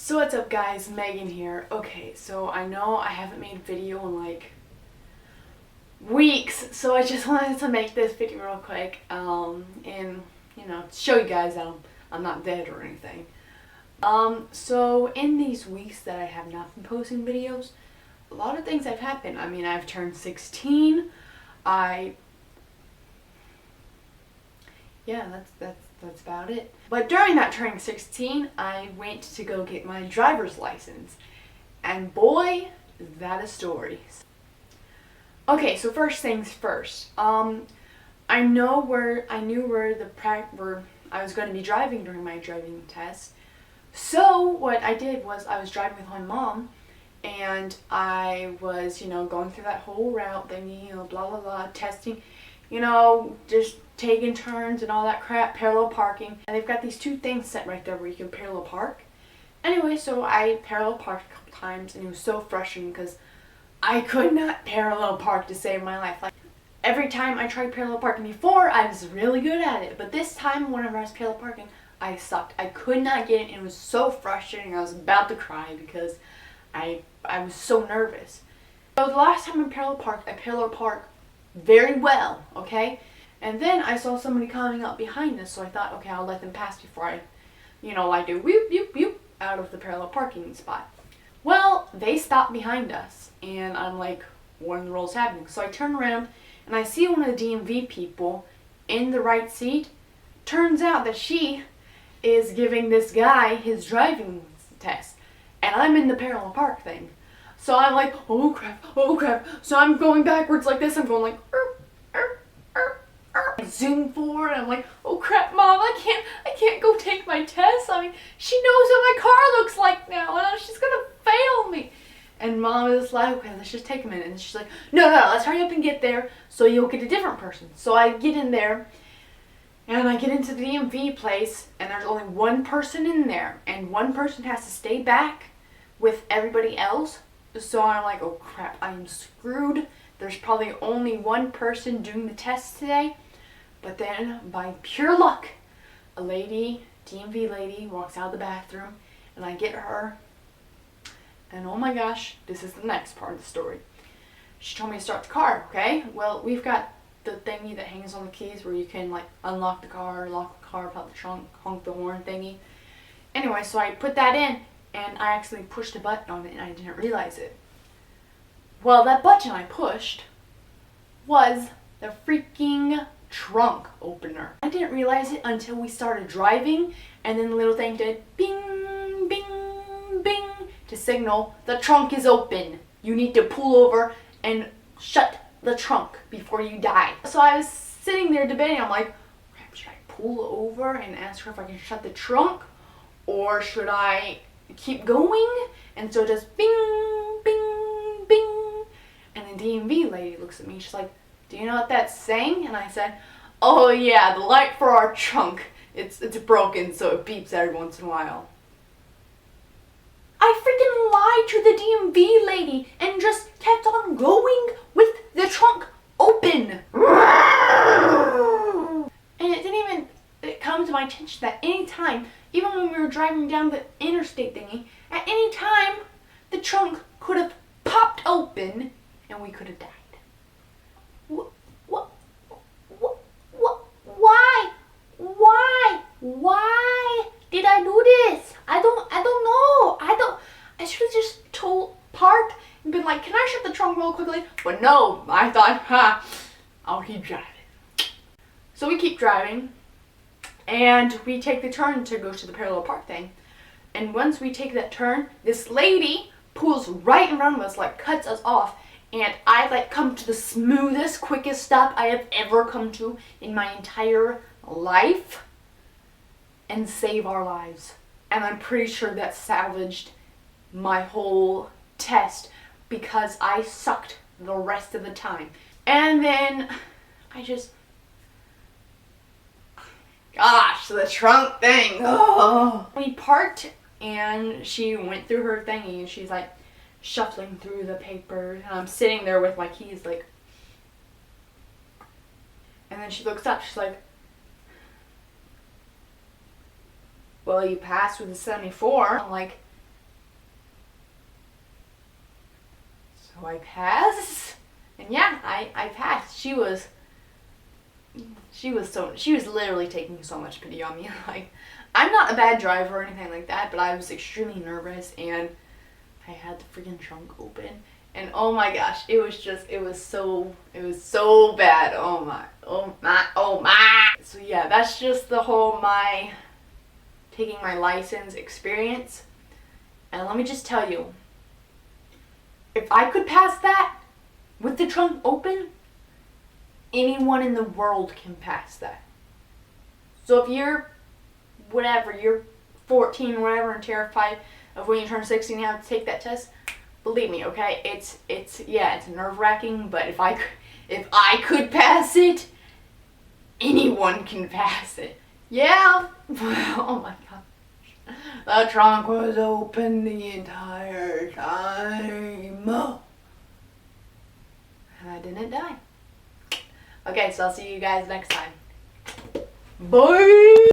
So what's up guys, Megan here. Okay, so I know I haven't made a video in like weeks, so I just wanted to make this video real quick, and show you guys that I'm not dead or anything. So in these weeks that I have not been posting videos, a lot of things have happened. I mean, I've turned 16. That's about it. But during that turning 16, I went to go get my driver's license. And boy, is that a story. Okay, so first things first. I knew where I was going to be driving during my driving test. So what I did was I was driving with my mom, and I was, going through that whole route thingy, blah blah blah, testing, just taking turns and all that crap, parallel parking. And they've got these two things set right there where you can parallel park. Anyway, so I parallel parked a couple times, and it was so frustrating because I could not parallel park to save my life. Like, every time I tried parallel parking before, I was really good at it. But this time, whenever I was parallel parking, I sucked. I could not get it, and it was so frustrating. I was about to cry because I was so nervous. So the last time I parallel parked very well, okay? And then I saw somebody coming up behind us, so I thought, okay, I'll let them pass before I, like do whoop, whoop, whoop out of the parallel parking spot. Well, they stopped behind us, and I'm like, what in the world is happening? So I turn around, and I see one of the DMV people in the right seat. Turns out that she is giving this guy his driving test, and I'm in the parallel park thing. So I'm like, oh crap, oh crap. So I'm going backwards like this. I'm going like, I zoom forward, and I'm like, oh crap, Mom, I can't go take my test. I mean, she knows what my car looks like now, and she's gonna fail me. And Mom is like, okay, let's just take a minute. And she's like, no, let's hurry up and get there so you'll get a different person. So I get in there, and I get into the DMV place, and there's only one person in there, and one person has to stay back with everybody else. So I'm like, oh crap, I am screwed. There's probably only one person doing the test today. But then, by pure luck, a lady, DMV lady, walks out of the bathroom, and I get her. And oh my gosh, this is the next part of the story. She told me to start the car, okay? Well, we've got the thingy that hangs on the keys where you can like unlock the car, lock the car, pop the trunk, honk the horn thingy. Anyway, so I put that in, and I actually pushed a button on it, and I didn't realize it. Well, that button I pushed was the freaking trunk opener. I didn't realize it until we started driving, and then the little thing did bing, bing, bing to signal the trunk is open. You need to pull over and shut the trunk before you die. So I was sitting there debating. I'm like, should I pull over and ask her if I can shut the trunk, or should I keep going? And so just bing, bing, bing. And the DMV lady looks at me. She's like, do you know what that's saying? And I said, oh yeah, the light for our trunk. It's broken, so it beeps every once in a while. I freaking lied to the DMV lady and just kept on going with the trunk open. And it didn't even come to my attention that any time, even when we were driving down the interstate thingy, at any time the trunk could have popped open and we could have died. Why did I do this? I don't know. I should have just parked and been like, can I shut the trunk real quickly? But no, I thought, I'll keep driving. So we keep driving, and we take the turn to go to the parallel park thing. And once we take that turn, this lady pulls right in front of us, like cuts us off. And I come to the smoothest, quickest stop I have ever come to in my entire life and save our lives. And I'm pretty sure that salvaged my whole test because I sucked the rest of the time. And then gosh, the trunk thing. Oh. We parked, and she went through her thingy, and she's like shuffling through the papers, and I'm sitting there with my keys like, and then she looks up, she's like, well, you passed with a 74. I'm like, So I passed, and yeah, I passed. She was literally taking so much pity on me. Like, I'm not a bad driver or anything like that, but I was extremely nervous, and I had the freaking trunk open, and oh my gosh, it was so bad. Oh my. So yeah, that's just the whole my taking my license experience. And let me just tell you, if I could pass that with the trunk open, anyone in the world can pass that. So if you're 14 or whatever and terrified of when you turn 16 you have to take that test, believe me, okay? It's nerve-wracking, but if I could pass it, anyone can pass it. Yeah. Oh my gosh. The trunk was open the entire time. And I didn't die. Okay, so I'll see you guys next time. Bye!